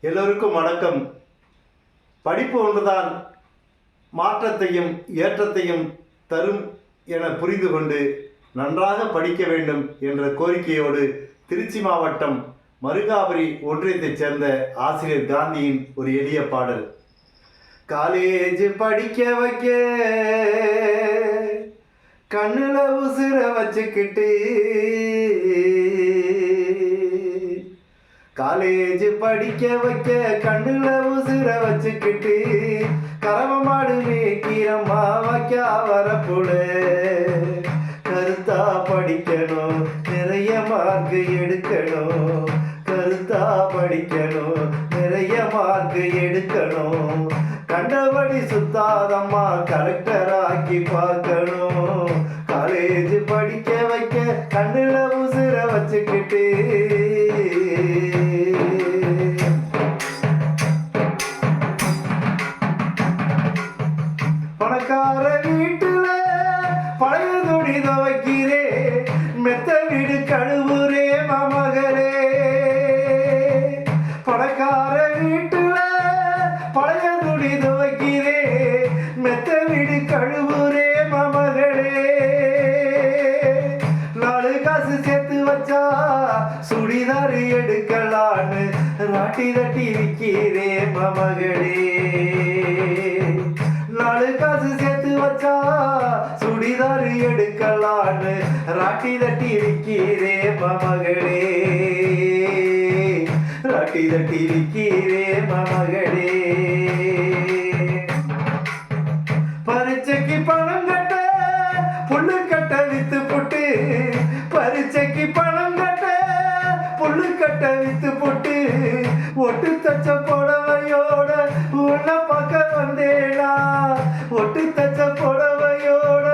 எல்லோருக்கும் வணக்கம். படிப்பு ஒன்றுதான் மாற்றத்தையும் ஏற்றத்தையும் தரும் என புரிந்து கொண்டு நன்றாக படிக்க வேண்டும் என்ற கோரிக்கையோடு திருச்சி மாவட்டம் மருங்காபுரி ஒன்றியத்தைச் சேர்ந்த ஆசிரியர் காந்தியின் ஒரு எளிய பாடல். காலேஜ் படிக்க வைக்க கண்ணுல உசுர வச்சுக்கிட்டு, காலேஜ் படிக்க வைக்க கண்ணுல உசுர வச்சுக்கிட்டு, கறவை மாடு மேய்க்கிறம்மா வைக்கா வரப்புல. கருத்தா படிக்கணும், நிறைய மார்க் எடுக்கணும். கருத்தா படிக்கணும், நிறைய மார்க் எடுக்கணும். கண்டபடி சுத்தாதம்மா கலெக்டர் ஆக்கி பார்க்கணும். காலேஜ் படிக்க வைக்க கண்ணுல உசுர வச்சுக்கிட்டு, பணக்கார வீட்டுல பழைய துணி துவைக்கிறே, மெத்த வீடு கழுவுரே மமகளே. பணக்கார வீட்டுல பழைய துணி துவைக்கிறே, மெத்த வீடு கழுவுரே மமகளே. 4 காசு சேர்த்து வச்சா சுடிதார் எடுக்கலான்னு ராட்டி தட்டி விற்கிறே மமகளே. 4 காசு சேர்த்து வச்சா சுடிதார் எடுக்கலான்னு ராட்டி தட்டி விற்கிறே மமகளே. ராட்டி தட்டி விற்கிறே மமகளே. பரீட்சைக்கு பணம் கட்ட புல்லு கட்ட வித்து போட்டு, பரீட்சைக்கு பணம் கட்ட புல்லு கட்ட வித்து போட்டு, ஒட்டு தச்ச புடவையோட உன்னை பார்க்க வந்தேனா. ஒட்டு தச்ச புடவையோட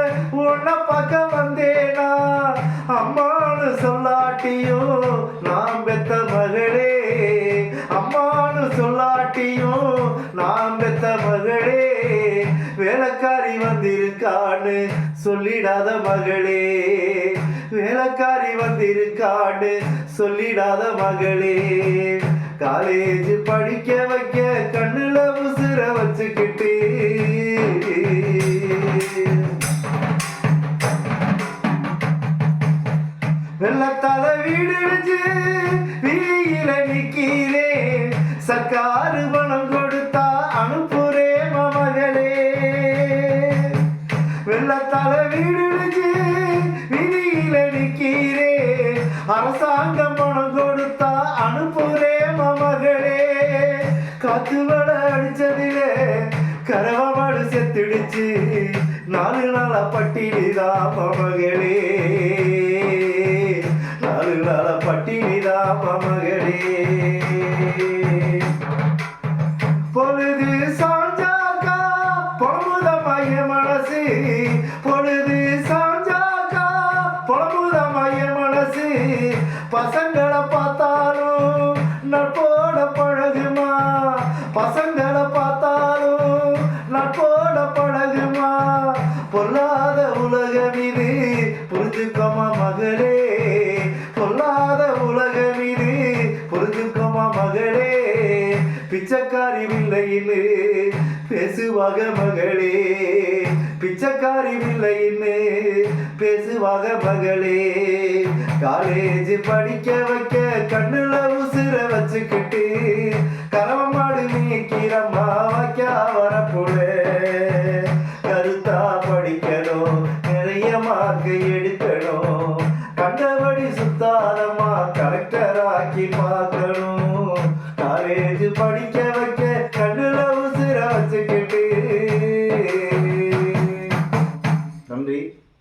உன்னை பார்க்க வந்தேனா. அம்மானு சொல்லாட்டியும் நான் பெத்த மகளே. அம்மானு சொல்லாட்டியும் நான் பெத்த மகளே. வேலைக்காரி வந்திருக்கான்னு சொல்லிடாத மகளே. வேலைக்காரி வந்திருக்கான்னு சொல்லிடாத மகளே. காலேஜ் படிக்க வைக்க கண்ணுல உசுர வச்சுக்கிட்டு, வெள்ளத்தால வீடு வச்சு வீதியில நிக்கிறே. சர்க்காரு பணம் கொடுத்தா அனுப்புறே மமகளே. வெள்ளத்தால வீடு வச்சு வீதியில நிக்கிறே. அரசாங்கம் பணம் கொடுத்தா அனுப்புறே மமகளே. காத்து வட அடிச்சதிலே கறவை மாடு செத்துடுச்சு. 4 நாளா பட்டினிதான் மமகளே. 4 நாளா பட்டினிதான் மமகளே. பொழுது சாஞ்சாக்கா பொழுமுதமாய மனசு. பொழுது சாஞ்சாக்கா பொழுமுதமாய மனசு. பசங்களை பார்த்தாலும் நட்போட பழகுமா. பசங்களை பார்த்தாலும் நட்போட பழகுமா. பொல்லாத உலகம் இது புரிஞ்சுக்கோமா மகளே. பொல்லாத உலகம் இது புரிஞ்சுக்கோமா மகளே. பிச்சைக்காரி வில்லைன்னு பேசுவாக மகளே. பிச்சைக்காரி வில்லைன்னு பேசுவாக மகளே. காலேஜ் படிக்க வைக்க கண்ணுல உசுர வச்சுக்கிட்டு, கறவை மாடு மேய்க்கிறம்மா வைக்கா வரப்புல. கருத்தா படிக்கணும், நிறைய மார்க் எடுக்கணும். கண்டபடி சுத்தாதம்மா கலெக்டர் ஆக்கி பார்க்கணும். காலேஜ் படிக்க